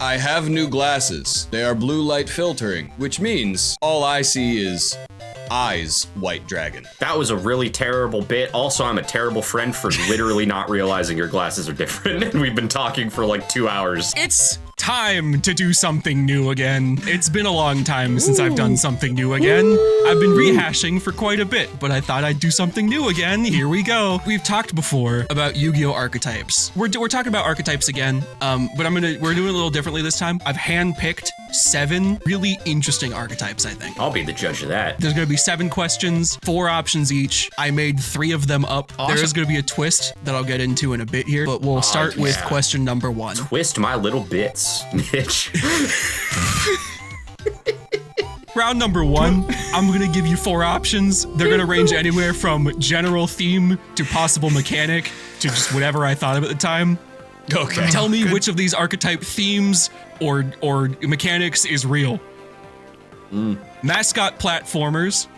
I have new glasses. They are blue light filtering, which means all I see is eyes, white dragon. That was a really terrible bit. Also, I'm a terrible friend for literally not realizing your glasses are different. And we've been talking for like 2 hours. It's time to do something new again. It's been a long time since I've done something new again. I've been rehashing for quite a bit, but I thought I'd do something new again. Here we go. We've talked before about Yu-Gi-Oh archetypes. We're talking about archetypes again, but we're doing it a little differently this time. I've handpicked 7 really interesting archetypes, I think. I'll be the judge of that. There's gonna be 7 questions, 4 options each. I made 3 of them up. Awesome. There is gonna be a twist that I'll get into in a bit here, but we'll start with question number 1. Twist my little bits, Mitch. Round number 1, I'm gonna give you 4 options. They're gonna range anywhere from general theme to possible mechanic to just whatever I thought of at the time. Okay. Tell me which of these archetype themes or mechanics is real. Mascot platformers,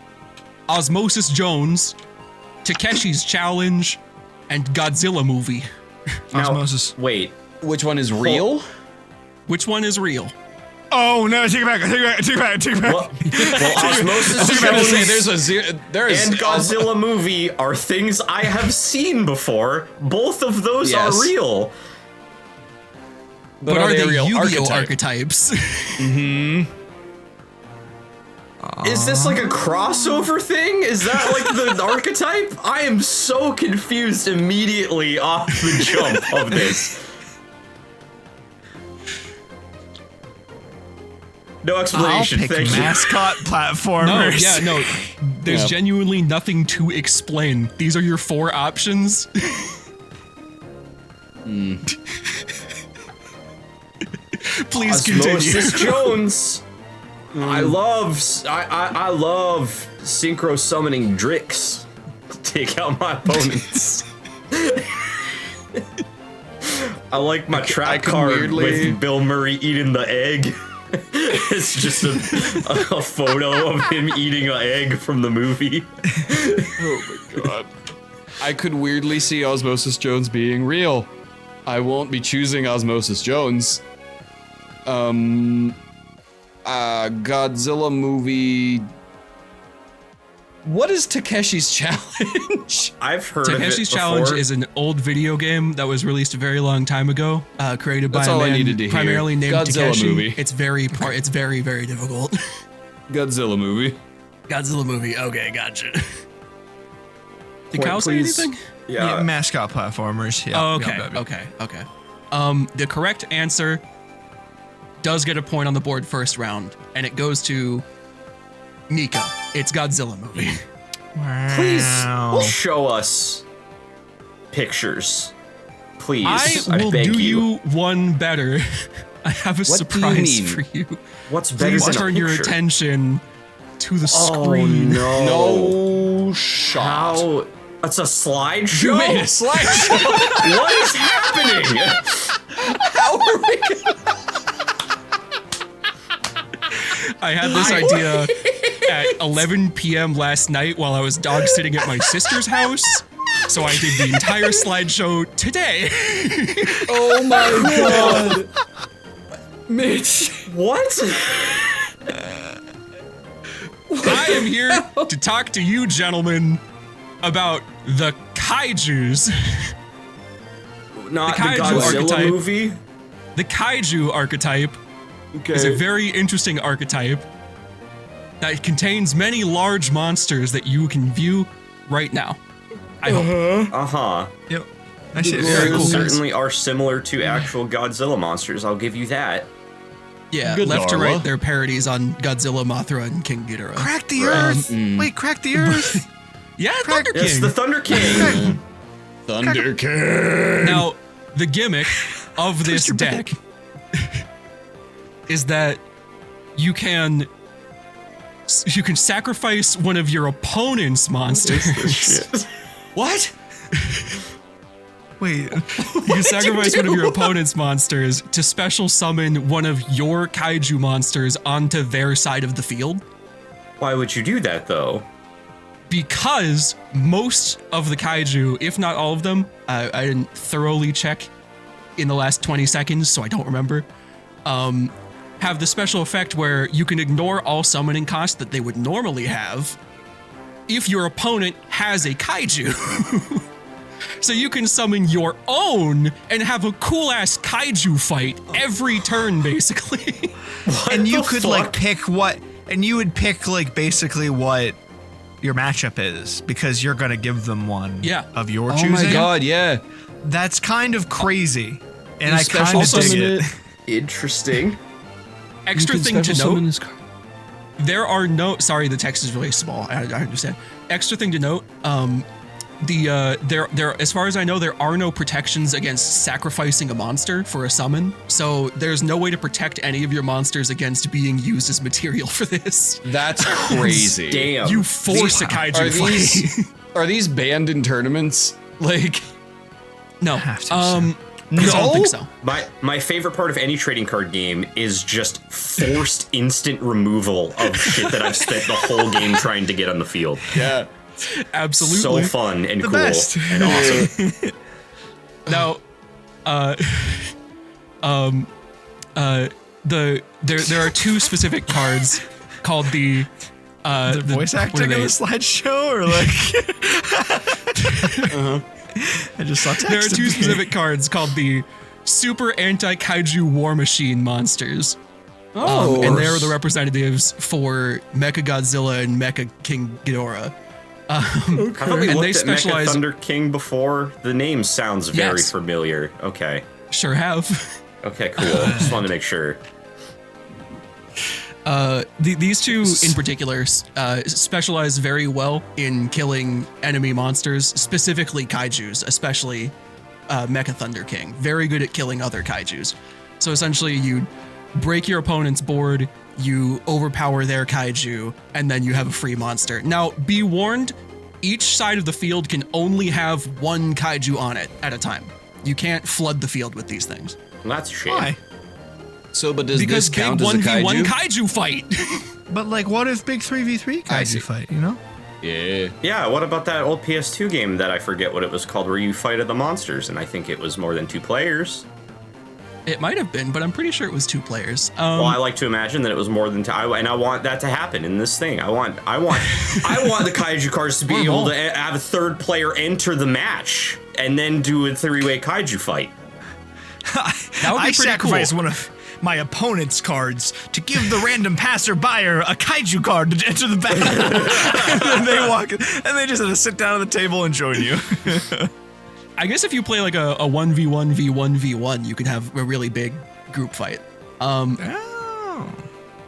Osmosis Jones, Takeshi's Challenge, and Godzilla movie. Now, Osmosis. Wait. Which one is real? Which one is real? Oh no! Take it back! Well, Osmosis Jones and Godzilla movie are things I have seen before. Both of those are real. But are they real Yu-Gi-Oh archetypes? Is this like a crossover thing? Is that like the archetype? I am so confused immediately off the jump of this. No explanation. I'll pick Thank you. mascot platformers. No. There's genuinely nothing to explain. These are your 4 options. Please continue. Osmosis Jones. I love synchro summoning Drix. Take out my opponents. I like my trap card with Bill Murray eating the egg. It's just a photo of him eating an egg from the movie. Oh my god. I could weirdly see Osmosis Jones being real. I won't be choosing Osmosis Jones. Godzilla movie. What is Takeshi's Challenge? I've heard of it before. Takeshi's Challenge is an old video game that was released a very long time ago, created by a man primarily named Godzilla Takeshi. movie. It's very, very difficult. Godzilla movie. Godzilla movie. Okay, gotcha. Did Kyle say anything? Yeah, mascot platformers. Yeah. Oh, okay. Okay. The correct answer does get a point on the board first round, and it goes to Nico. It's Godzilla movie. Wow. Please show us pictures. Please. I will beg do you one better. I have a surprise for you. What's better Please than turn a your picture? attention to the screen. No shot. How? It's a slideshow? You made a slideshow. What is happening? How are we gonna... I had this idea at 11 p.m. last night while I was dog sitting at my sister's house. So I did the entire slideshow today. Oh my god. Mitch. What? I am here to talk to you gentlemen about the Kaijus. Not the Kaiju Godzilla archetype. movie? The Kaiju archetype is a very interesting archetype that contains many large monsters that you can view right now. I hope. Uh-huh. Yep. I see it. Very Very cool. certainly are similar to actual Godzilla monsters, I'll give you that. Yeah, Good left to Darla. right, they're parodies on Godzilla, Mothra, and King Ghidorah. Crack the earth. Wait, crack the earth. Yeah, Thunder King. It's the Thunder King. Thunder King. Now, the gimmick of this deck is that you can sacrifice one of your opponent's monsters. What? Wait. You can sacrifice one of your opponent's monsters to special summon one of your kaiju monsters onto their side of the field. Why would you do that, though? Because most of the kaiju, if not all of them, I didn't thoroughly check in the last 20 seconds, so I don't remember. have the special effect where you can ignore all summoning costs that they would normally have if your opponent has a kaiju. So you can summon your own and have a cool ass kaiju fight every turn, basically. And you could like pick what, and you would pick like basically what your matchup is because you're gonna give them one of your choosing. Oh my god, yeah. That's kind of crazy, and I special kind of dig summon it. Interesting. Extra You can thing to special summon note, his card. there are no, sorry, the text is really small. I understand. Extra thing to note, there as far as I know, there are no protections against sacrificing a monster for a summon. So there's no way to protect any of your monsters against being used as material for this. That's crazy. Damn. You force a kaiju fight. Are these banned in tournaments? Like, No. Have to, so. No, I don't think so. My favorite part of any trading card game is just forced instant removal of shit that I've spent the whole game trying to get on the field. yeah. Absolutely. So fun and cool best. and awesome. Now, there are two specific cards called the Voice acting in the slideshow, or like? I just saw text. There are two specific cards called the Super Anti-Kaiju War Machine monsters. And they're the representatives for Mecha Godzilla and Mecha King Ghidorah. I thought we And looked they at specialize- Mecha Thunder King before. The name sounds very Yes. familiar. Okay. Sure have. Okay, cool. Just wanted to make sure. These two in particular specialize very well in killing enemy monsters, specifically kaijus, especially Mecha Thunder King. Very good at killing other kaijus. So essentially you break your opponent's board, you overpower their kaiju, and then you have a free monster. Now, be warned, each side of the field can only have one kaiju on it at a time. You can't flood the field with these things. Well, that's a shame. Why? So, but does Because this big count as a 1v1 kaiju? kaiju fight. But like, what if big 3v3 kaiju fight? You know? Yeah. Yeah, what about that old PS2 game that I forget what it was called, where you fighted the monsters, and I think it was more than 2 players? It might have been, but I'm pretty sure it was 2 players. Well, I like to imagine that it was more than 2, and I want that to happen in this thing. I want the kaiju cards to be able to have a third player enter the match, and then do a 3-way kaiju fight. That would be I pretty sacrifice cool. one of my opponent's cards to give the random passerby a kaiju card to enter the battle. And then they walk, and they just have to sit down at the table and join you. I guess if you play like a 1v1 v1v1, you can have a really big group fight.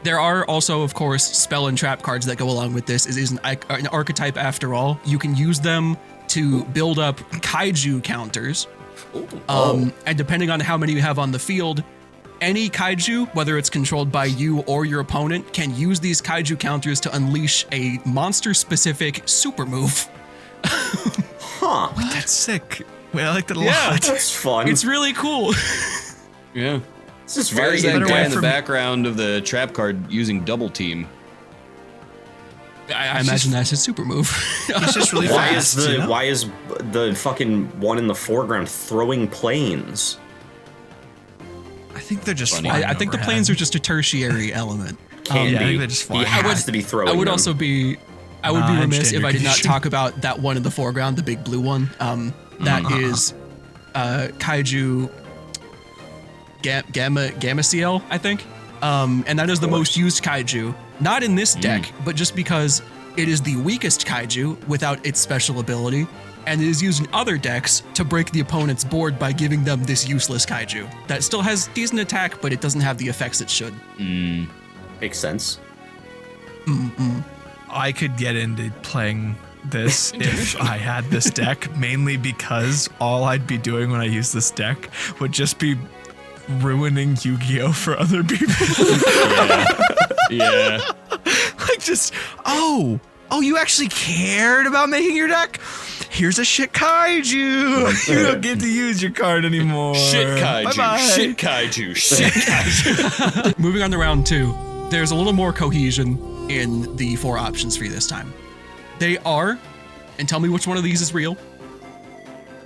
There are also, of course, spell and trap cards that go along with this. It is an archetype after all. You can use them to build up kaiju counters. And depending on how many you have on the field, any kaiju, whether it's controlled by you or your opponent, can use these kaiju counters to unleash a monster-specific super move. Huh. That's sick. Wait, I like that a Yeah. lot. That's fun. It's really cool. Yeah. This is Why very is that better guy way in the from- background of the trap card using double team? I imagine that's his super move. It's just really Why fast. is you know? why is the fucking one in the foreground throwing planes? I think they're just Funny. flying I think the overhead. planes are just a tertiary element. Can yeah, I be. think they just fly. He has to be throwing I would them. also be, I would Nah, be I remiss understand if your I did not condition. talk about that one in the foreground, the big blue one. That is Kaiju Gamma CL, I think. And that is the most used Kaiju. Not in this deck, but just because it is the weakest Kaiju without its special ability, and it is used in other decks to break the opponent's board by giving them this useless Kaiju. That still has decent attack, but it doesn't have the effects it should. Makes sense. I could get into playing this if I had this deck, mainly because all I'd be doing when I use this deck would just be ruining Yu-Gi-Oh for other people. Yeah. Like just, oh, you actually cared about making your deck? Here's a shit kaiju. You don't get to use your card anymore. Shit kaiju. Bye-bye. Shit kaiju. Shit kaiju. Moving on to round 2, there's a little more cohesion in the 4 options for you this time. They are, and tell me which one of these is real,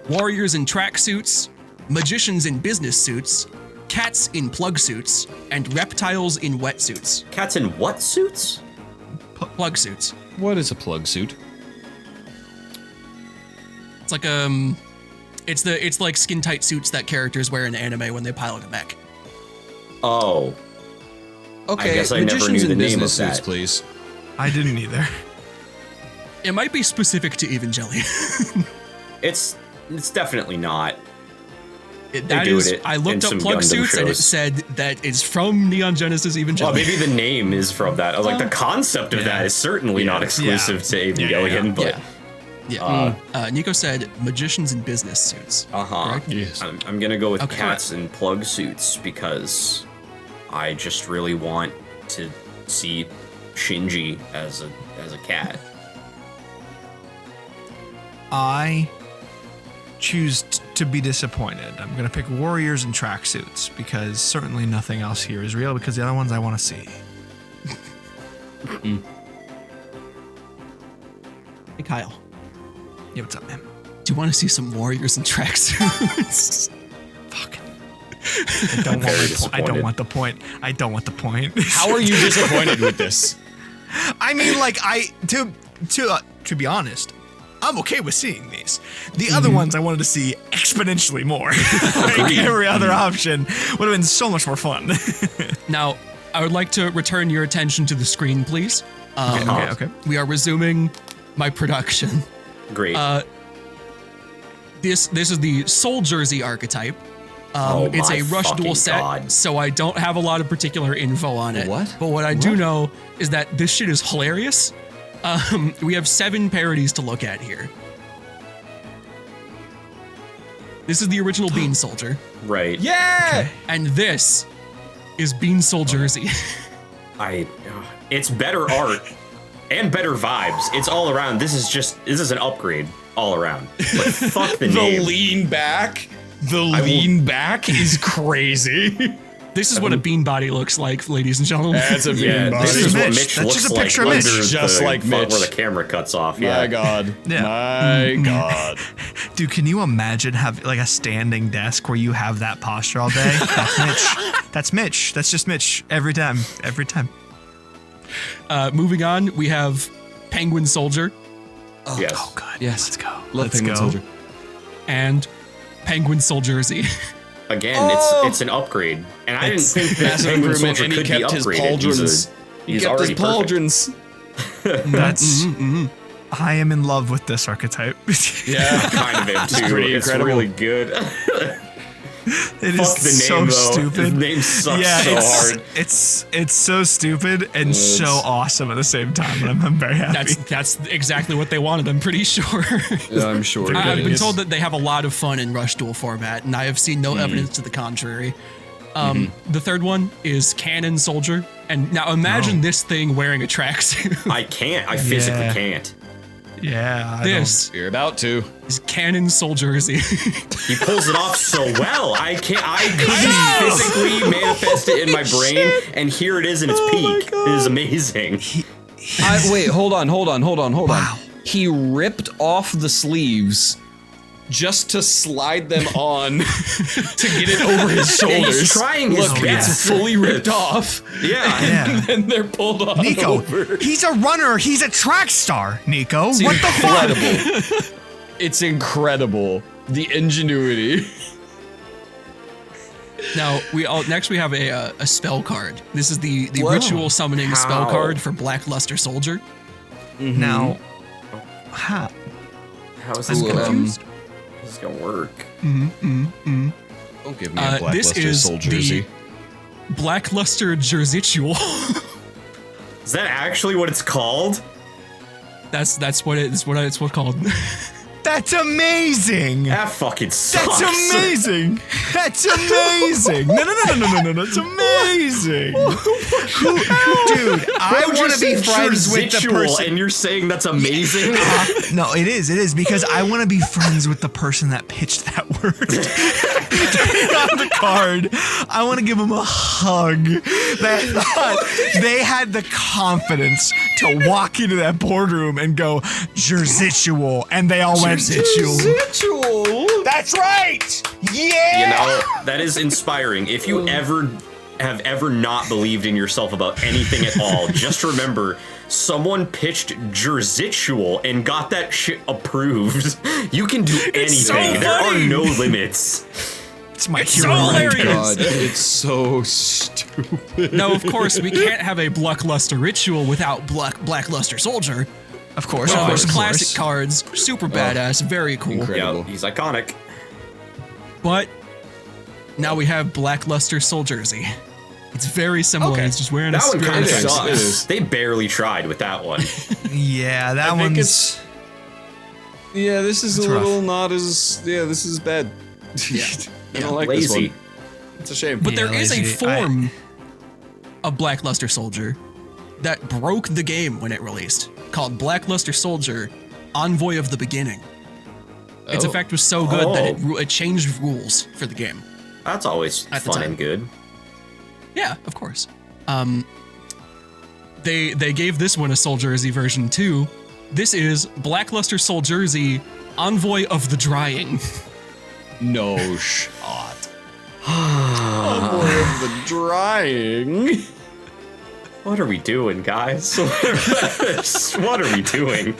warriors in tracksuits, magicians in business suits, cats in plug suits, and reptiles in wetsuits. Cats in what suits? Plug suits. What is a plug suit? It's like it's like skin tight suits that characters wear in anime when they pilot a mech. Oh. Okay, I guess I never knew the name of suits, that. please. I didn't either. It might be specific to Evangelion. It's definitely not. I looked up plug suits and it said that it's from Neon Genesis Evangelion. Well, maybe the name is from that. I was like, the concept of that is certainly not exclusive to Evangelion, but. Nico said magicians in business suits. Correct? Yes. I'm gonna go with Okay. cats in plug suits because I just really want to see Shinji as a cat. I choose to be disappointed. I'm going to pick warriors in tracksuits because certainly nothing else here is real because the other ones I want to see. Hey, Kyle, Yeah, what's up, man? do you want to see some warriors in tracksuits? Fuck. I don't want my point. I don't want the point. I don't want the point. How are you disappointed with this? I mean, like, to be honest, I'm okay with seeing these. The other ones I wanted to see exponentially more. Like every other option would have been so much more fun. Now, I would like to return your attention to the screen, please. Okay. We are resuming my production. Great. This is the Soul Jersey archetype. It's my a Rush fucking Duel set, God. so I don't have a lot of particular info on it. What? But what I do know is that this shit is hilarious. We have 7 parodies to look at here. This is the original Bean Soldier, right. Yeah! and this is Bean Soul Jersey. It's better art and better vibes. It's all around. This is an upgrade all around. But fuck the The name. lean back. The lean back is crazy. This is what a bean body looks like, ladies and gentlemen. That's a Yeah, bean body. this is what Mitch. Mitch That's looks just a like picture of Mitch. under Just the like front Mitch. where the camera cuts off. My Yeah. God. Yeah. My God. Dude, can you imagine having like a standing desk where you have that posture all day? That's Mitch. That's Mitch. That's just Mitch. Every time. Every time. Moving on, we have Penguin Soldier Yes. Oh, God. Yes. Let's go. Love Let's Penguin go. Soldier. and Penguin Soul Jersey. Again, it's an upgrade, and I didn't think that Massive Penguin improvement, Soldier and he could be kept his upgraded. pauldrons. He's Kept already his pauldrons. That's. I am in love with this archetype. Yeah. kind of it too. pretty It's incredible. really good. It is Fuck the so name though. stupid. His name sucks so hard. It's so stupid and so awesome at the same time. And I'm very happy. That's exactly what they wanted, I'm pretty sure. Yeah, I'm sure. it I've been is. told that they have a lot of fun in Rush Duel format, and I have seen no evidence to the contrary. The third one is Cannon Soldier, and now imagine this thing wearing a tracksuit. I can't. I physically Yeah. can't. Yeah. This You're about to. is Cannon Soul Jersey. He pulls it off so well. I couldn't physically manifest it in my brain, and here it is in its peak. It is amazing. Wait, hold on. He ripped off the sleeves just to slide them on to get it over his And shoulders. he's trying his Look, best. it's fully ripped off. Yeah. Yeah. And they're pulled on Nico, over. he's a runner. He's a track star. Nico, what the fuck? Incredible. It's incredible. The ingenuity. Now next we have a spell card. This is the Whoa. ritual summoning spell How? card for Blackluster Soldier. Now, ha, How is this Ooh, gonna work? Don't give me a This Blackluster is Soul Jersey. the Blackluster Jersitual. Is that actually what it's called? That's what it's called. that's amazing. That fucking sucks. That's amazing. That's amazing. No, that's amazing. Dude, I want to be friends with the person. and you're saying that's amazing. No, it is because I want to be friends with the person that pitched that word on the card. I want to give him a hug. They had the confidence to walk into that boardroom and go Jersitual, and they all went Ritual. That's right! Yeah! You know, that is inspiring. If you ever not believed in yourself about anything at all, just remember, someone pitched Jersitual and got that shit approved. You can do anything. so There are funny. no limits. It's my It's hero. so right hilarious. there. God, it's so stupid. Now, of course, we can't have a Blackluster Ritual without Blackluster Soldier. Of course, Classic cards, super badass, very cool. Incredible. Yeah, he's iconic. But now we have Blackluster Soul Jersey. It's very similar. Okay. He's just wearing That a one kind of It is, sucks. it is. They barely tried with that one. Yeah, that I think one's. it's. Yeah, this is It's a little rough. not as. Yeah, this is bad. I don't like Lazy. this one. It's a shame. But Yeah, there is a lazy. form of Blackluster Soldier that broke the game when it released, called Blackluster Soldier Envoy of the Beginning. Its Oh. effect was so good that Oh. it changed rules for the game. That's always At the fun time. and good. Yeah, of course. They gave this one a Soul Jersey version too. This is Blackluster Soul Jersey Envoy of the Drying. No shot. of the drying. What are we doing, guys? What are we doing?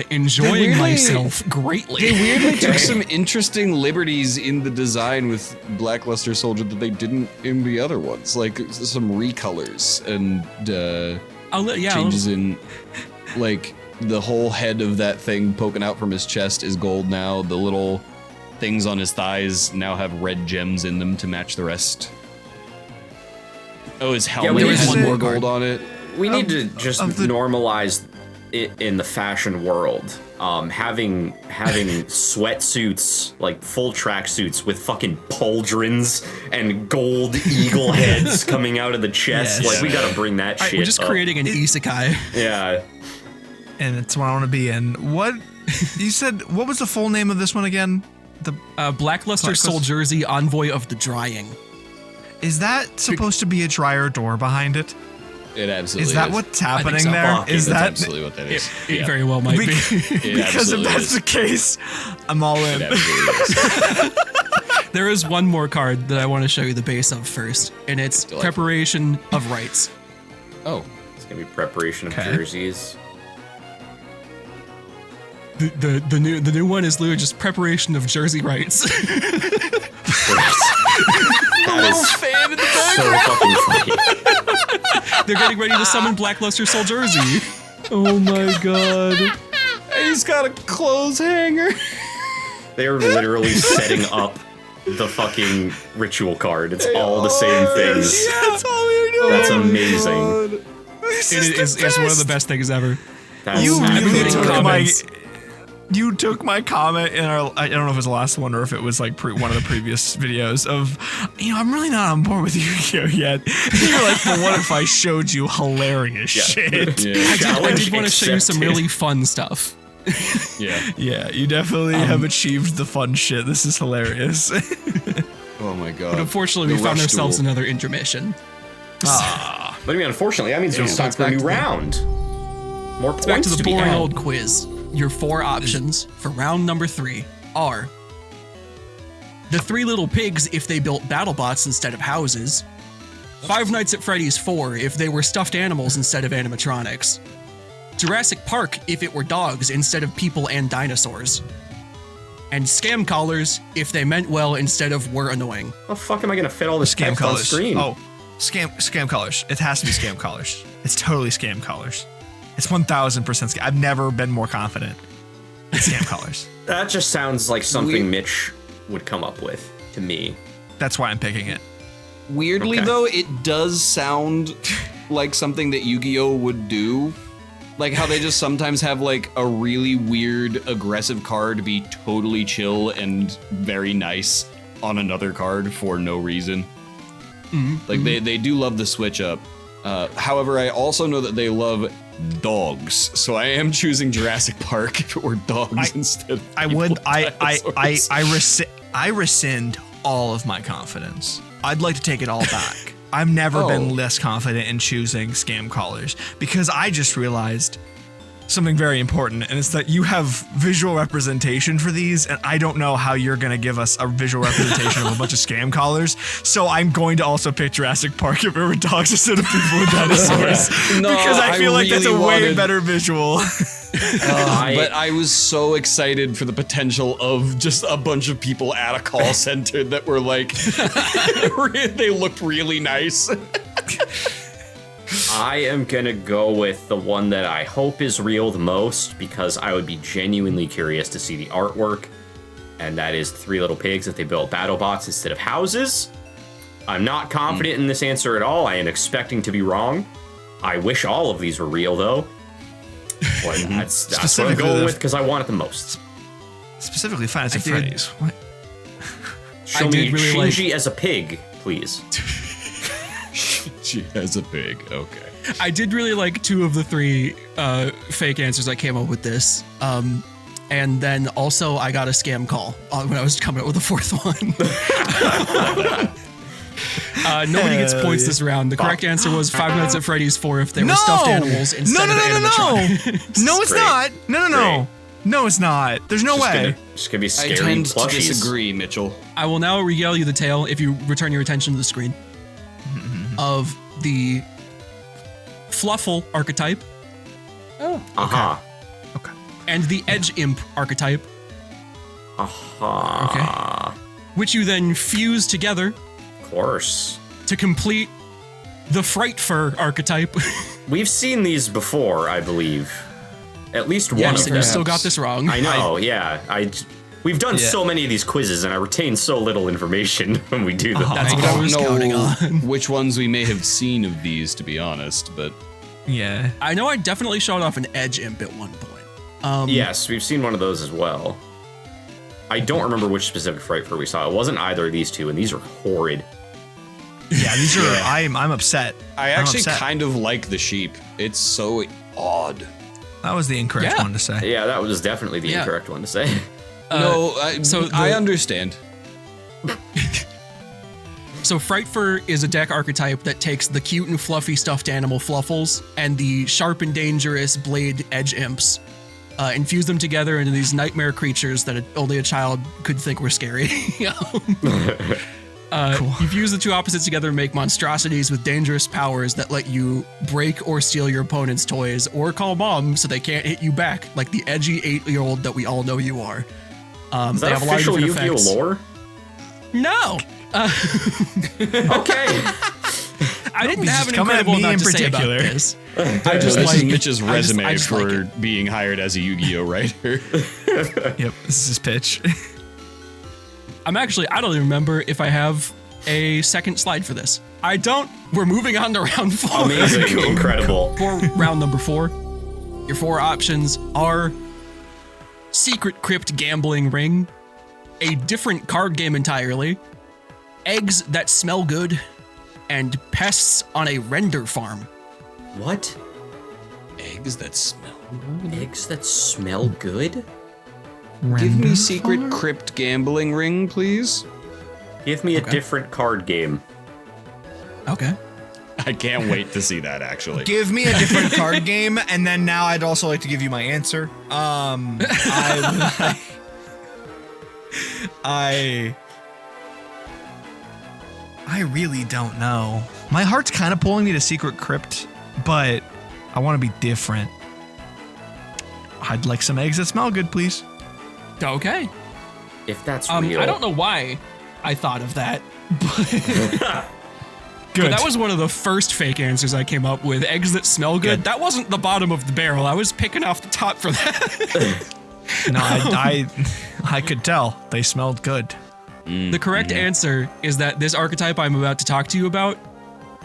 Enjoying weirdly- myself greatly. They weirdly took some interesting liberties in the design with Blackluster Soldier that they didn't in the other ones, like some recolors and changes in, like, the whole head of that thing poking out from his chest is gold now. The little things on his thighs now have red gems in them to match the rest. Oh, his helmet we has need more to- gold on it. We need to just of the- normalize it in the fashion world. Having sweatsuits, like full tracksuits with fucking pauldrons and gold eagle heads coming out of the chest. Yes. Like, we gotta bring that shit We're just up. creating an isekai. Yeah. And it's what I want to be in. What you said? What was the full name of this one again? The Blackluster Soul Jersey Envoy of the Drying. is that supposed to be a dryer door behind it? It absolutely Is that what's happening so. there? Fuck, Is That's that absolutely what that is. It very well might be. because if absolutely that's is. the case, I'm all in. It absolutely is. There is one more card that I want to show you the base of first, and it's Delightful. Preparation of Rites. Oh, It's gonna be preparation of Okay. jerseys. The new one is literally just Preparation of Jersey Rites. That is fan in the back. so fucking funny. They're getting ready to summon Blackluster Soul Jersey. Oh my god. He's got a clothes hanger. They're literally setting up the fucking ritual card. It's all the same things. That's all we're doing. That's amazing. It's one of the best things ever. That's You really Everybody took my. comments. You took my comment in our. I don't know if it was the last one or if it was like one of the previous videos of, I'm really not on board with Yu-Gi-Oh yet. You're like, but what if I showed you hilarious shit? Yeah. I Challenge did want to show you some accepted. really fun stuff. Yeah. Yeah, you definitely have achieved the fun shit. This is hilarious. Oh my god. But unfortunately, we The found rush ourselves duel. another intermission. What do you mean, unfortunately? That means it's time for a back new to the- round. More points Back to the to be boring had. old quiz. Your 4 options for round number 3 are the 3 Little Pigs if they built battle bots instead of houses, Five Nights at Freddy's 4 if they were stuffed animals instead of animatronics, Jurassic Park if it were dogs instead of people and dinosaurs, and Scam Callers if they meant well instead of were annoying. How the fuck am I gonna fit all this Scam text on callers. screen? Oh, scam callers. It has to be scam callers. It's totally scam callers. It's 1000% scam. I've never been more confident. It's scam callers. That just sounds like something We- Mitch would come up with to me. That's why I'm picking it. Weirdly Okay. though, it does sound like something that Yu-Gi-Oh would do. Like how they just sometimes have like a really weird aggressive card be totally chill and very nice on another card for no reason. Like they do love the switch up. However, I also know that they love dogs, so I am choosing Jurassic Park if it were dogs instead of I people would. and dinosaurs. I rescind all of my confidence. I'd like to take it all back. I've never been less confident in choosing scam callers because I just realized something very important, and it's that you have visual representation for these, and I don't know how you're going to give us a visual representation of a bunch of scam callers, so I'm going to also pick Jurassic Park if there were dogs instead of people with dinosaurs. No, because I feel like that's a really way wanted- better visual. But I was so excited for the potential of just a bunch of people at a call center that were like, they looked really nice. I am gonna go with the one that I hope is real the most because I would be genuinely curious to see the artwork, and that is Three Little Pigs if they built battle bots instead of houses. I'm not confident in this answer at all. I am expecting to be wrong. I wish all of these were real though. But that's what I'm Specifically going the- with because I want it the most. Specifically Five Nights at did- Freddy's. What? Show I me did really like- Shinji as a pig, please. She has a pig. Okay. I did really like 2 of the 3 fake answers I came up with this. And then also I got a scam call when I was coming up with the 4th one. Nobody gets points this round. The correct answer was Five Nights at Freddy's 4 if they were stuffed animals instead of animatronics. No, it's Great. not. No. Great. No, it's not. There's no way. Just gonna be I scary tend to plushies. disagree, Mitchell. I will now regale you the tale if you return your attention to the screen of the Fluffle archetype Uh-huh. Okay. and the Edge Imp archetype, Uh-huh. which you then fuse together Of course. to complete the Frightfur archetype. We've seen these before, I believe. At least one Yes, of You them. still got this wrong. I know, yeah. We've done so many of these quizzes, and I retain so little information when we do them. That's I what I don't was counting know on. which ones we may have seen of these, to be honest, but Yeah. I know I definitely showed off an Edge Imp at one point. Yes, we've seen one of those as well. I don't remember which specific Frightfur we saw. It wasn't either of these two, and these are horrid. Yeah, these are. I'm upset. I I'm actually upset. kind of like the sheep. It's so odd. That was the incorrect Yeah. one to say. Yeah, that was definitely the Yeah. incorrect one to say. No, I the- understand. So Frightfur is a deck archetype that takes the cute and fluffy stuffed animal Fluffles and the sharp and dangerous blade Edge Imps, infuse them together into these nightmare creatures that only a child could think were scary. You fuse the 2 opposites together and make monstrosities with dangerous powers that let you break or steal your opponent's toys or call mom so they can't hit you back, like the edgy 8-year-old that we all know you are. Is They that have a lot of official different Yu-Gi-Oh effects. lore? No! Okay. I didn't He's have just an coming at incredible me amount in to say about particular. this. I just like- this is Mitch's I just resume like for it. being hired as a Yu-Gi-Oh writer. Yep. This is his pitch. I don't even remember if I have a second slide for this. I don't. We're moving on to round 4. Amazing. Incredible. For round number 4, your 4 options are Secret Crypt Gambling Ring, a different card game entirely, Eggs That Smell Good, and Pests on a Render Farm. What? Eggs that smell. Eggs that smell good? Give me Secret Crypt Gambling Ring, please. Give me a different card game. Okay. I can't wait to see that, actually. Give me a different card game, and then now I'd also like to give you my answer. I really don't know. My heart's kind of pulling me to Secret Crypt, but I want to be different. I'd like some eggs that smell good, please. Okay. If that's real. I don't know why I thought of that, Good. but that was one of the first fake answers I came up with. Eggs that smell good. Good. That wasn't the bottom of the barrel. I was picking off the top for that. No, I could tell they smelled good. The correct answer is that this archetype I'm about to talk to you about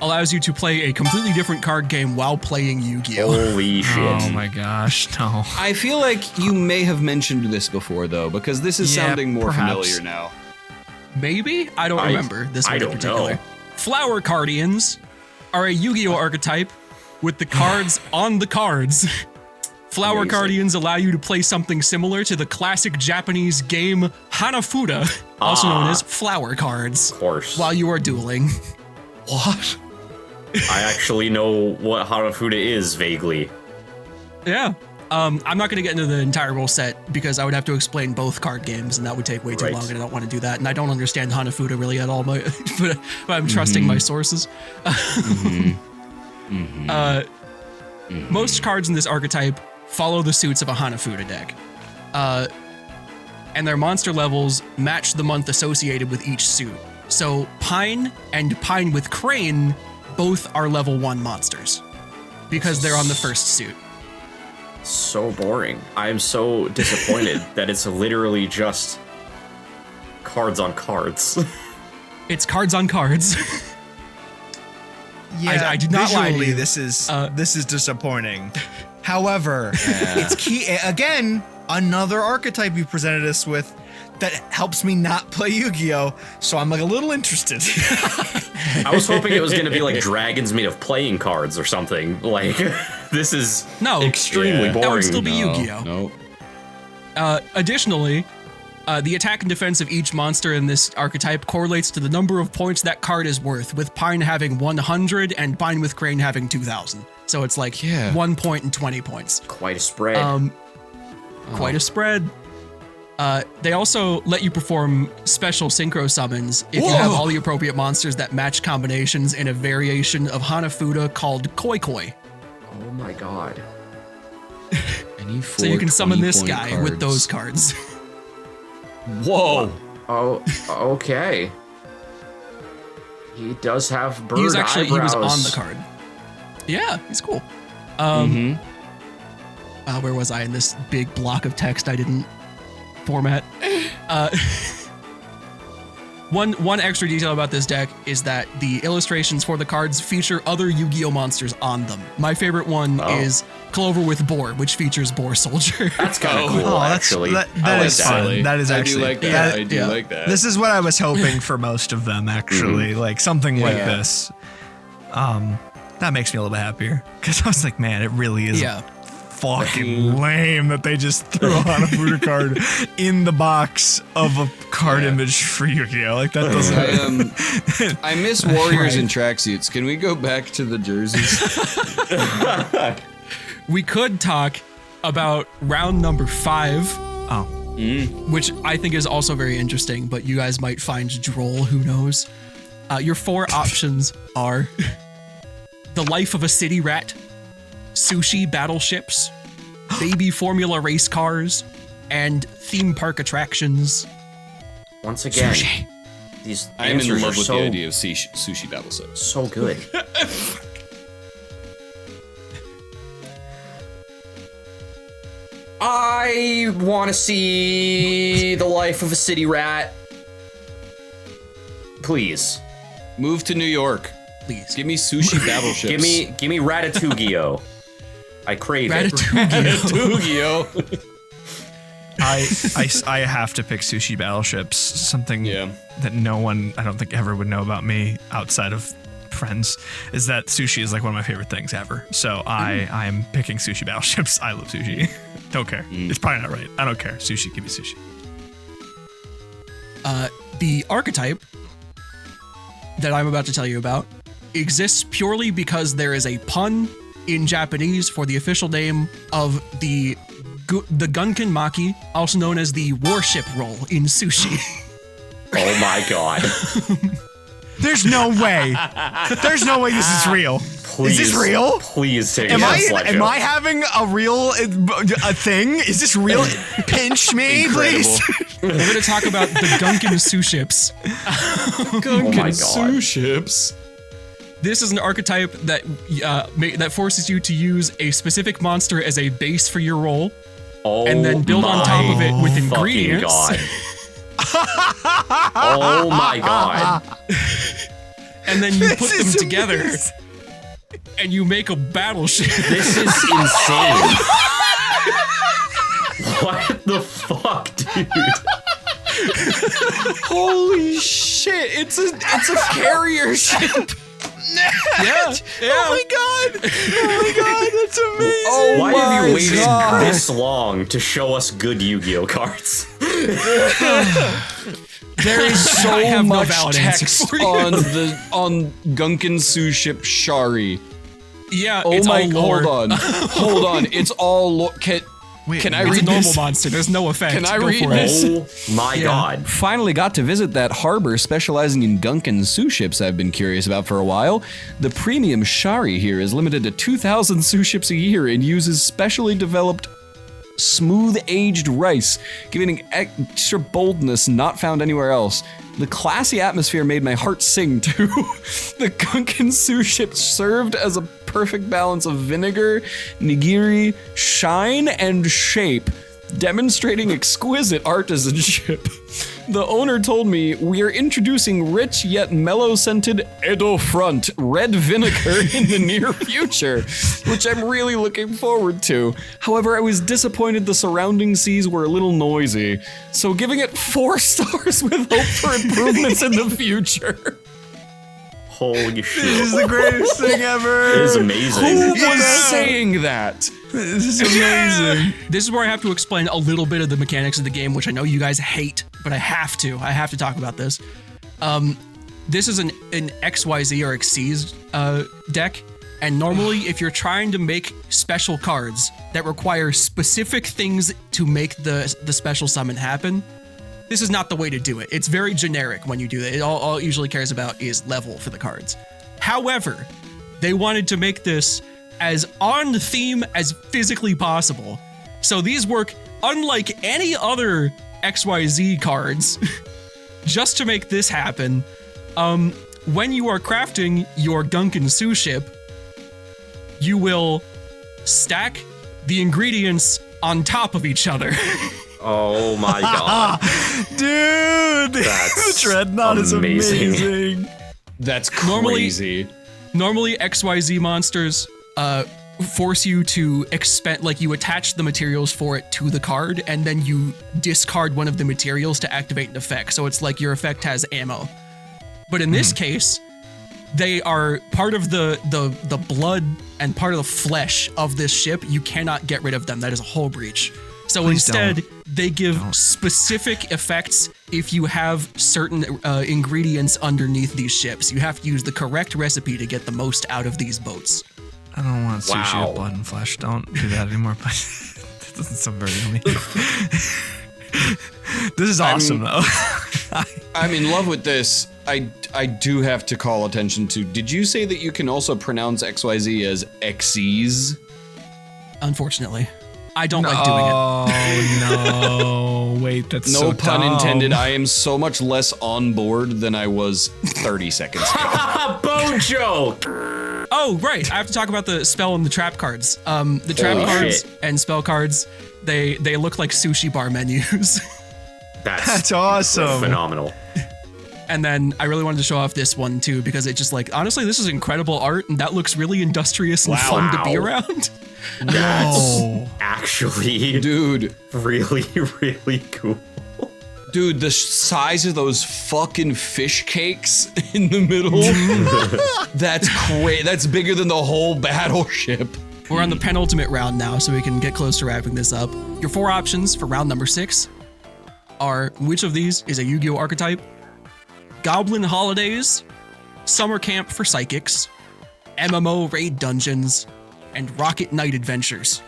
allows you to play a completely different card game while playing Yu-Gi-Oh! Holy shit. Oh my gosh, no. I feel like you may have mentioned this before, though, because this is Yeah, sounding more perhaps. familiar now. Maybe? I don't remember this one I in don't particular. know. Flower Cardians are a Yu-Gi-Oh! Archetype with the cards on the cards. Flower Amazing. Cardians allow you to play something similar to the classic Japanese game Hanafuda, also known as flower cards, Of course. while you are dueling. What? I actually know what Hanafuda is vaguely. Yeah. I'm not going to get into the entire rule set because I would have to explain both card games, and that would take way too long, and I don't want to do that. And I don't understand Hanafuda really at all, but I'm trusting my sources. Most cards in this archetype follow the suits of a Hanafuda deck. And their monster levels match the month associated with each suit. So Pine and Pine with Crane both are level 1 monsters because they're on the first suit. So boring. I am so disappointed that it's literally just cards on cards. It's cards on cards. Yeah, I do not lie to visually, you. this is disappointing. However, it's key again. Another archetype you presented us with that helps me not play Yu-Gi-Oh! So I'm like a little interested. I was hoping it was going to be like dragons made of playing cards or something. Like, this is extremely boring. That would still be Yu-Gi-Oh! No. Additionally, the attack and defense of each monster in this archetype correlates to the number of points that card is worth, with Pine having 100 and Pine with Crane having 2,000. So it's like 1 point and 20 points. Quite a spread. Quite a spread. They also let you perform special synchro summons if you have all the appropriate monsters that match combinations in a variation of Hanafuda called Koi Koi. Oh my god. So you can summon this guy with those cards. Whoa. Oh, okay. He does have bird He was on eyebrows. the card. Yeah, he's cool. Where was I in this big block of text I didn't format? One extra detail about this deck is that the illustrations for the cards feature other Yu-Gi-Oh monsters on them. My favorite one is Clover with Boar, which features Boar Soldier. That's kind of cool, actually. That is fun. That is actually. I do like that. I do like that. This is what I was hoping for most of them, actually. Like something like this. That makes me a little bit happier because I was like, man, it really is fucking lame that they just threw a Hanafuda card in the box of a card image for Yu-Gi-Oh! Like that doesn't. I miss Warriors in tracksuits. Can we go back to the jerseys? We could talk about round number 5. Which I think is also very interesting, but you guys might find droll, who knows. Your 4 options are The Life of a City Rat, Sushi Battleships, Baby Formula Race Cars, and Theme Park Attractions. Once again, Sushi. These I am in answers love are with so, the idea of sushi battleships. so good. I want to see The Life of a City Rat. Please. Move to New York. Please. Give me sushi battleships. Give me Ratatouille. I crave it. Ratatouille. I have to pick Sushi Battleships. Something that no one, I don't think, ever would know about me outside of friends is that sushi is like one of my favorite things ever. So I am picking Sushi Battleships. I love sushi. Don't care. It's probably not right. I don't care. Sushi, give me sushi. The archetype that I'm about to tell you about exists purely because there is a pun in Japanese for the official name of the Gunkan Maki, also known as the warship roll in Sushi. Oh my god. There's no way. There's no way this is real. Please, is this real? Please take Am it am I having a real thing? Is this real? Pinch me, please. We're going to talk about the Gunkan Suships. Oh my god. Suships. This is an archetype that that forces you to use a specific monster as a base for your roll, and then build on top of it with ingredients. God. Oh my god. And then you put them together, and you make a battleship. This is insane. What the fuck, dude? Holy shit! It's a carrier ship. Yeah. Oh my god! Oh my god, that's amazing! Oh Why my have you waited God. this long to show us good Yu-Gi-Oh cards? There is so I have no much valid answer text for you. on Gunkan Suship Shari. Yeah. Oh it's my! all lore. Hold on. It's all. Can I It's a read normal this? monster. There's no effect. Can I Go read for it. this? Oh my god. Finally got to visit that harbor specializing in Gunkan Suships I've been curious about for a while. The premium Shari here is limited to 2,000 Suships a year and uses specially developed smooth-aged rice, giving an extra boldness not found anywhere else. The classy atmosphere made my heart sing too. The Gunkan Suship served as a perfect balance of vinegar, nigiri, shine, and shape, demonstrating exquisite artisanship. The owner told me we are introducing rich yet mellow-scented Edo Front red vinegar in the near future, which I'm really looking forward to. However, I was disappointed the surrounding seas were a little noisy, so giving it 4 stars with hope for improvements in the future. Holy shit. This is the greatest thing ever. It is amazing. Who was saying that? This is amazing. This is where I have to explain a little bit of the mechanics of the game, which I know you guys hate, but I have to. I have to talk about this. This is an XYZ or Xyz deck, and normally if you're trying to make special cards that require specific things to make the special summon happen, this is not the way to do it. It's very generic when you do that. All it usually cares about is level for the cards. However, they wanted to make this as on theme as physically possible. So these work unlike any other XYZ cards. Just to make this happen, when you are crafting your Gunkan Suship, you will stack the ingredients on top of each other. Oh my god. Dude, That's the Dreadnought is amazing. That's Normally- crazy. Normally, XYZ monsters force you to expend, like you attach the materials for it to the card, and then you discard one of the materials to activate an effect. So it's like your effect has ammo. But in this case, they are part of the blood and part of the flesh of this ship. You cannot get rid of them. That is a hull breach. So Please instead, don't. they give specific effects if you have certain ingredients underneath these ships. You have to use the correct recipe to get the most out of these boats. I don't want sushi Wow. with blood and flesh. Don't do that anymore. But that doesn't sound very yummy. This is awesome, though. I'm in love with this. I do have to call attention to. Did you say that you can also pronounce XYZ as Xyz? Unfortunately, I don't like doing it. Oh no! Wait, that's No so pun dumb. intended. I am so much less on board than I was 30 seconds ago. Bone joke. Oh, right. I have to talk about the spell and the trap cards. The trap Oh, cards shit. and spell cards, they look like sushi bar menus. That's awesome. Phenomenal. And then I really wanted to show off this one too, because it just like, honestly, this is incredible art, and that looks really industrious and fun to be Wow. around. That's Oh, actually Dude, really, really cool. dude, the size of those fucking fish cakes in the middle. That's great. That's bigger than the whole battleship. We're on the penultimate round now, so we can get close to wrapping this up. Your 4 options for round number 6 are, which of these is a Yu-Gi-Oh archetype? Goblin Holidays, Summer Camp for Psychics, MMO Raid Dungeons, and Rocket Knight Adventures.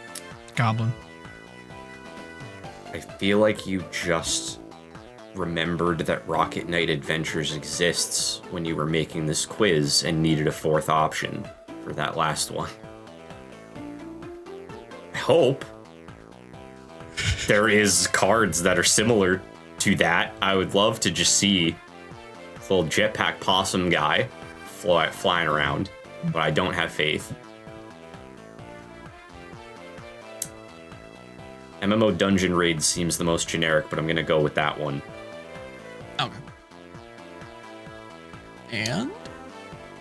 Goblin. I feel like you just remembered that Rocket Knight Adventures exists when you were making this quiz and needed a 4th option for that last one. I hope there is cards that are similar to that. I would love to just see this little jetpack possum guy flying around, but I don't have faith. MMO Dungeon Raid seems the most generic, but I'm gonna go with that one. Okay. And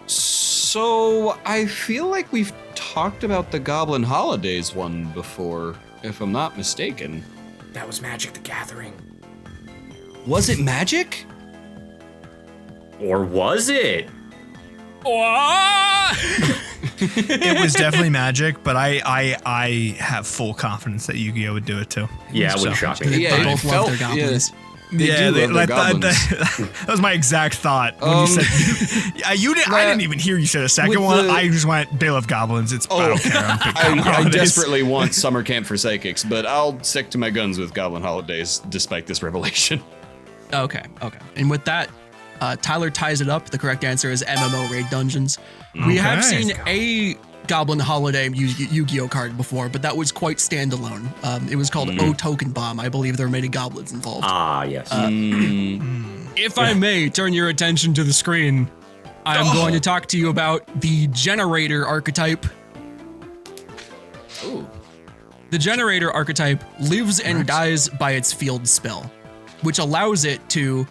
So I feel like we've talked about the Goblin Holidays one before, if I'm not mistaken. That was Magic the Gathering. Was it Magic? Or was it? It was definitely Magic, but I have full confidence that Yu-Gi-Oh would do it too. Yeah, it So- wouldn't shock me. they Yeah, it both love felt- their goblins. They do love their goblins. That was my exact thought when you said you didn't. I didn't even hear you say the second one. I just went Bailiff Goblins. I don't care. I desperately want summer camp for psychics, but I'll stick to my guns with Goblin Holidays despite this revelation. Okay. And with that, Tyler ties it up. The correct answer is MMO Raid Dungeons. We have seen a Goblin Holiday Yu-Gi-Oh card before, but that was quite standalone. It was called O Token Bomb. I believe there were many goblins involved. Ah, yes. If I may turn your attention to the screen, I'm going to talk to you about the Generaider archetype. Ooh. The Generaider archetype lives and dies by its field spell, which allows it to,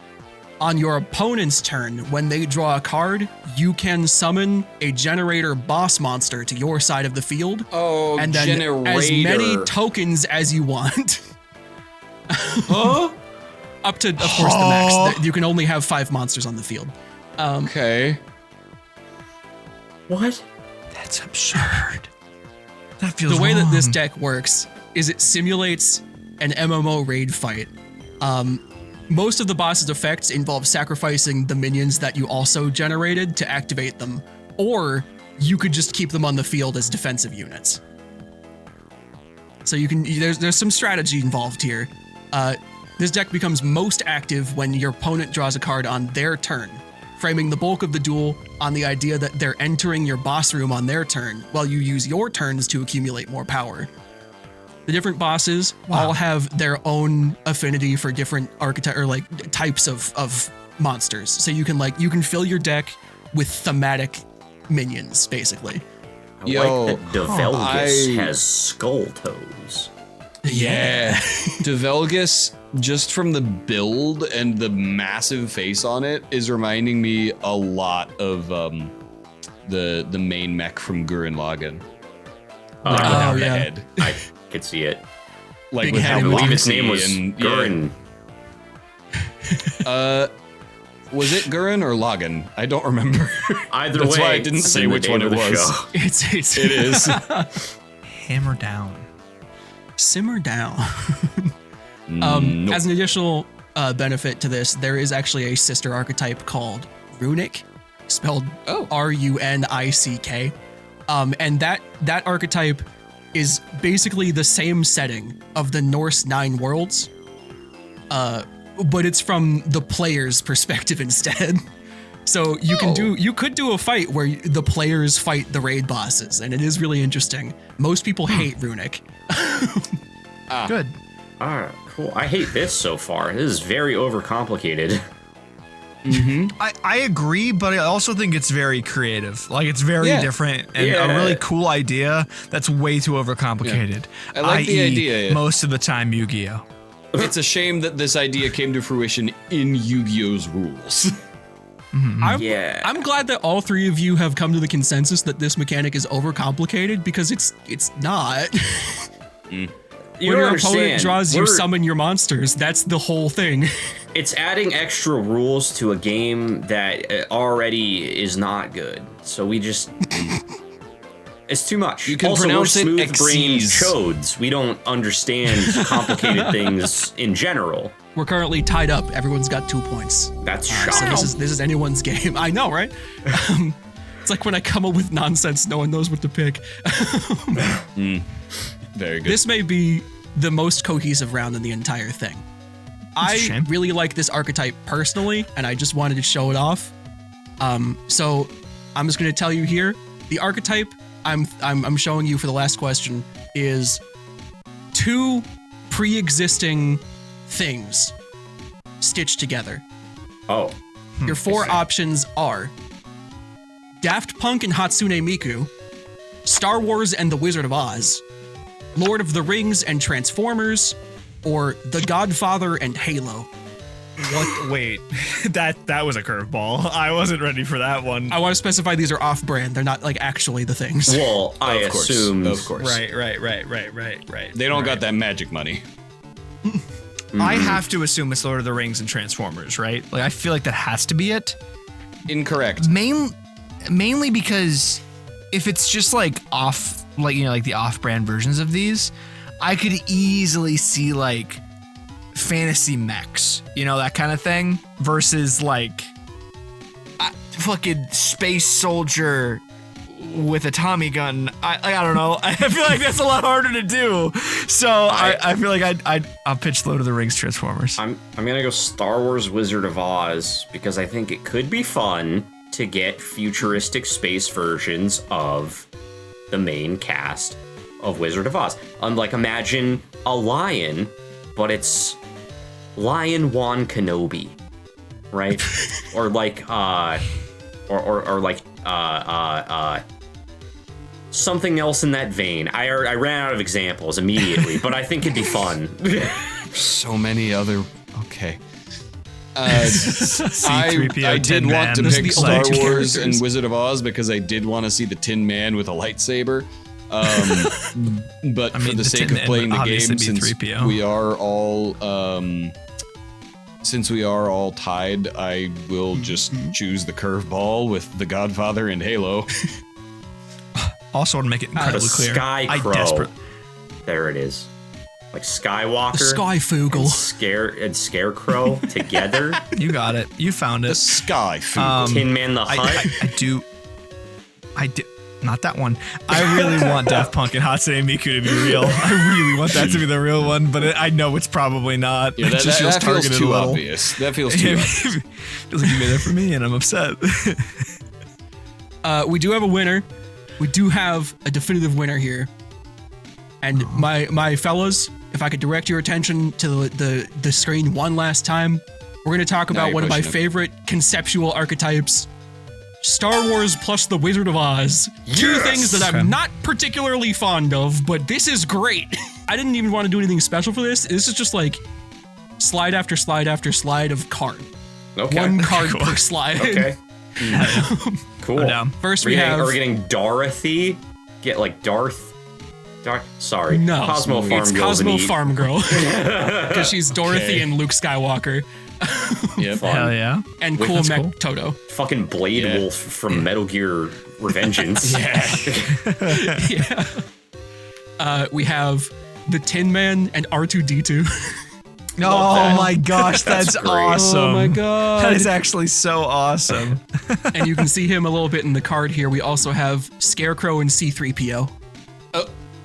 on your opponent's turn, when they draw a card, you can summon a Generaider boss monster to your side of the field. Oh, and then Generaider. as many tokens as you want. Huh? Up to, of course, the max. You can only have 5 monsters on the field. Okay. What? That's absurd. That feels The way that wrong. this deck works is it simulates an MMO raid fight. Most of the boss's effects involve sacrificing the minions that you also generated to activate them, or you could just keep them on the field as defensive units. So you can there's some strategy involved here. This deck becomes most active when your opponent draws a card on their turn, framing the bulk of the duel on the idea that they're entering your boss room on their turn, while you use your turns to accumulate more power. The different bosses all have their own affinity for different archetype or like types of monsters. So you can fill your deck with thematic minions, basically. I like that Develgus has skull toes. Yeah. Develgus, just from the build and the massive face on it, is reminding me a lot of the main mech from Gurren Lagann. Oh, yeah. Head. I could see it. Like Big with head how I and believe its boxy name was and Gurren. Was it Gurren or Lagann? I don't remember. Either That's way, why I didn't it's say in the which one name it of the was. show. It is. Hammer down. Simmer down. Nope. As an additional benefit to this, there is actually a sister archetype called Runick, spelled Runick. And that archetype is basically the same setting of the Norse 9 worlds, but it's from the player's perspective instead. So you could do a fight where the players fight the raid bosses, and it is really interesting. Most people hate Runick. Good. Ah, cool. I hate this so far. This is very overcomplicated. I agree, but I also think it's very creative. Like, it's very different and Yeah. a really cool idea that's way too overcomplicated. I like the i.e. idea. Most of the time, Yu-Gi-Oh. It's a shame that this idea came to fruition in Yu-Gi-Oh's rules. I'm glad that all 3 of you have come to the consensus that this mechanic is overcomplicated, because it's not. You When don't your understand. opponent draws, you We're- summon your monsters. That's the whole thing. It's adding extra rules to a game that already is not good. So we just... It's too much. You can also, pronounce it we're smooth-brained Xyz. chodes. We don't understand complicated things in general. We're currently tied up. Everyone's got 2 points. That's So shocking. this is anyone's game. I know, right? It's like when I come up with nonsense, no one knows what to pick. Very good. This may be the most cohesive round in the entire thing. I shame. really like this archetype personally, and I just wanted to show it off. So I'm just going to tell you here, the archetype I'm showing you for the last question is 2 pre-existing things stitched together. Oh. Your 4 options are Daft Punk and Hatsune Miku, Star Wars and the Wizard of Oz, Lord of the Rings and Transformers, or The Godfather and Halo. What? Wait, that was a curveball. I wasn't ready for that one. I want to specify these are off-brand. They're not like actually the things. Well, I Of course, assumed... of course. Right. They don't got that magic money. I have to assume it's Lord of the Rings and Transformers, right? Like, I feel like that has to be it. Incorrect. Mainly because if it's just like off, like, you know, like the off-brand versions of these, I could easily see like fantasy mechs, you know, that kind of thing, versus like fucking space soldier with a Tommy gun. I don't know. I feel like that's a lot harder to do. So I feel like I'll pitch Lord of the Rings Transformers. I'm gonna go Star Wars Wizard of Oz because I think it could be fun to get futuristic space versions of the main cast of Wizard of Oz. Like, imagine a lion, but it's Lion Wan Kenobi, right? Or like or like something else in that vein. I ran out of examples immediately, but I think it'd be fun. So many other. Okay. C-3PO, I did Tin want Man. to Those are pick the Star only two Wars characters. and Wizard of Oz because I did want to see the Tin Man with a lightsaber. But for mean, the the sake Tin of Man playing would the obviously game, be since 3PO. we are all tied, I will just choose the curveball with the Godfather and Halo. Also, want to make it incredibly The clear. Sky I Crow. desperately. There it is. Like Skywalker The Skyfoogle. and Scarecrow together. You got it. You found The it. Sky Food. Tin Man the Hut. I do. Not that one. I really want Daft Punk and Hatsune Miku to be real. I really want that to be the real one, but I know it's probably not. Yeah, It just feels that feels targeted too a little. obvious. That feels too obvious. Feels like you made that for me, and I'm upset. We do have a winner. We do have a definitive winner here. And my fellas, if I could direct your attention to the screen one last time, we're going to talk Now about you're one of my pushing it. favorite conceptual archetypes, Star Wars plus the Wizard of Oz. Two things that I'm not particularly fond of, but this is great. I didn't even want to do anything special for this. This is just like slide after slide after slide of card. Okay. One card Cool. per slide. Okay. Cool. I'm down. First we have... Are we getting Dorothy? Get like Sorry. No, Cosmo Farm it's Girls Cosmo and Eat. Farm Girl. Because she's Dorothy Okay. and Luke Skywalker. Yep. Fun. Hell yeah. And Wait, cool that's mech cool. Toto. Fucking Blade Yeah. Wolf from Metal Gear Revengeance. Yeah. We have the Tin Man and R2D2. Oh my gosh, that's great. awesome. Oh my god. That is actually so awesome. And you can see him a little bit in the card here. We also have Scarecrow and C-3PO.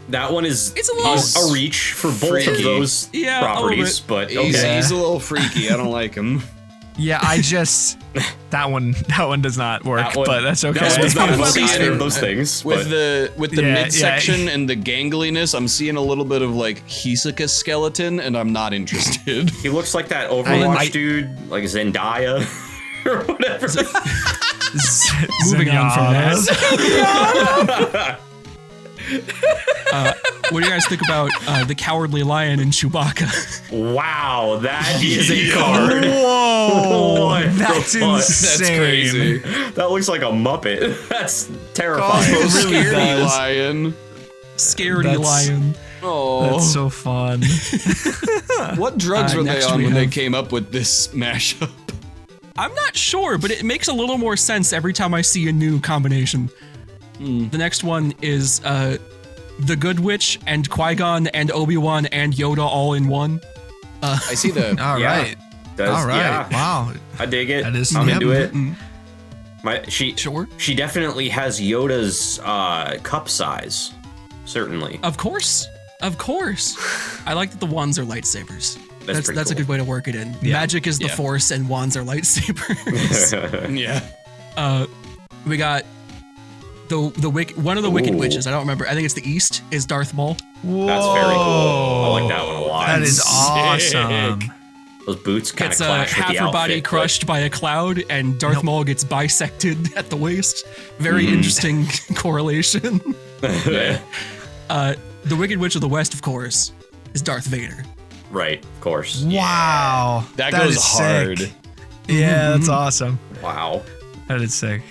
That one is It's a little- a reach for both of Freaky. those Yeah, a little properties, bit. but He's, okay. he's a little freaky. I don't like him. Yeah, that one does not work, That one- but that's okay. That one's not I'm invoking seeing- either of those things. With but the Yeah, midsection and the gangliness, I'm seeing a little bit of like Hisoka skeleton, and I'm not interested. he looks like that Overwatch I- dude, like Zendaya or whatever. Moving on from that. What do you guys think about the Cowardly Lion and Chewbacca? Wow, that is a card. Whoa, What the that's fuck? insane. That's crazy. That looks like a Muppet. That's terrifying. Cosmo really Scaredy does. Lion. Scaredy That's- Lion. Oh, That's so fun. what drugs were they next on we when they have- came up with this mashup? I'm not sure, but it makes a little more sense every time I see a new combination. The next one is the Good Witch and Qui-Gon and Obi-Wan and Yoda all in one. I see the. All Yeah. right. Does- All right. Yeah, Wow. I dig it. That is- I'm yep. into it. Mm-mm. Sure. She definitely has Yoda's cup size. Certainly. Of course. Of course. I like that the wands are lightsabers. That's pretty a cool. good way to work it in. Yeah. Magic is the Yeah. force and wands are lightsabers. Yeah. We got the one of the Wicked Ooh. Witches. I don't remember. I think it's the East is Darth Maul. Whoa. That's very cool. I like that one a lot. That is Sick. awesome. Those boots kind of Gets clash with half the her outfit. body but- crushed by a cloud, and Darth Nope. Maul gets bisected at the waist. Very interesting correlation. Yeah. The Wicked Witch of the West, of course, is Darth Vader. Right, of course. Wow. That goes is hard. sick. Yeah, that's awesome. Wow. That is sick.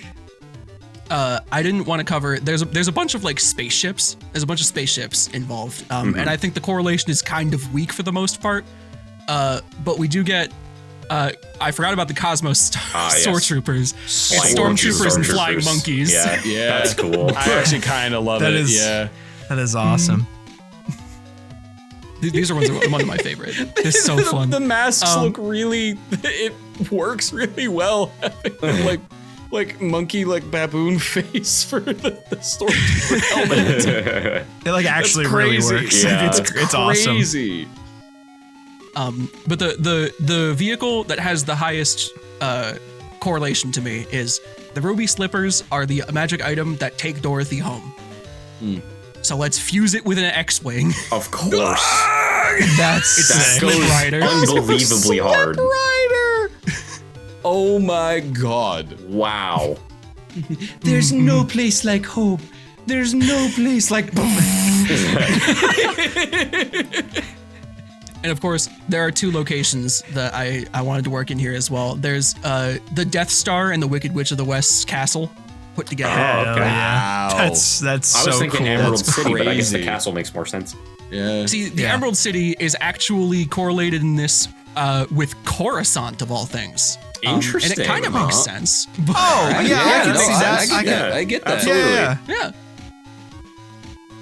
I didn't want to cover. There's a bunch of like spaceships. There's a bunch of spaceships involved, and I think the correlation is kind of weak for the most part. But we do get. I forgot about the Cosmos yes. Sword Troopers. It's Flying stormtroopers and flying stormtroopers. monkeys. Yeah, Yeah. that's cool. I actually kind of love That it. is- Yeah. That is awesome. These are one of my favorite. It's so fun. The masks look really. It works really well. Having like monkey baboon face for the stormtrooper helmet. It like actually really works. Yeah. It's awesome. Crazy. But the vehicle that has the highest correlation to me is the ruby slippers are the magic item that take Dorothy home. So let's fuse it with an X-wing. Of course. It's That Slip goes Rider. unbelievably hard. Rider. Oh my god. Wow. There's no place like hope. There's no place like. And of course, there are 2 locations that I wanted to work in here as well. There's the Death Star and the Wicked Witch of the West's castle put together. Oh, okay. Wow. That's I so was thinking cool. Emerald That's City, but I guess the crazy. castle makes more sense. Yeah. See, the Yeah. Emerald City is actually correlated in this with Coruscant of all things. Interesting. And it kind of makes sense. But, Oh, yeah, I can see that. I get that. Absolutely. Yeah. yeah.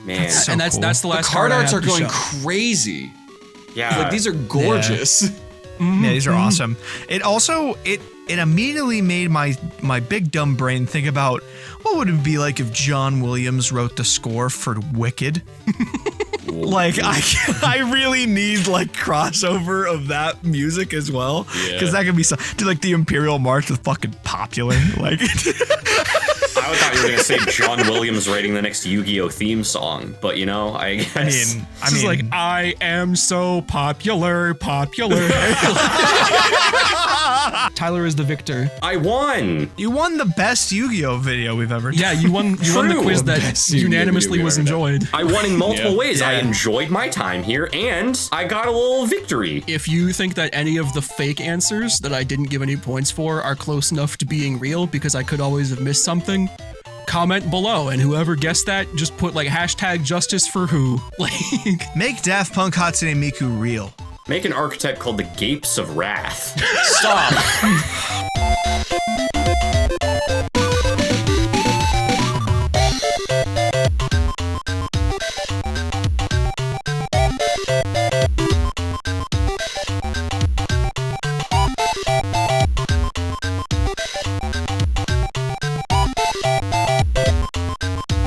Man. So And that's cool. the The last card card I arts have are to going show. crazy. Yeah. Like these are gorgeous. Yeah, these are awesome. It also it immediately made my big dumb brain think about what would it be like if John Williams wrote the score for Wicked. Like I really need like crossover of that music as well, because that could be so. Do like the Imperial March with fucking Popular, like. I thought you were going to say John Williams writing the next Yu-Gi-Oh theme song, but I guess. This is like, I am so popular. Tyler is the victor. I won. You won the best Yu-Gi-Oh video we've ever done. Yeah, you won the True. quiz that Best Yu-Gi-Oh unanimously video was we've ever done. enjoyed. I won in multiple Yeah. ways. I Yeah. enjoyed my time here, and I got a little victory. If you think that any of the fake answers that I didn't give any points for are close enough to being real because I could always have missed something, comment below, and whoever guessed that, just put like hashtag justice for who. Like, Make Daft Punk Hatsune Miku real. Make an archetype called the Gapes of Wrath. Stop.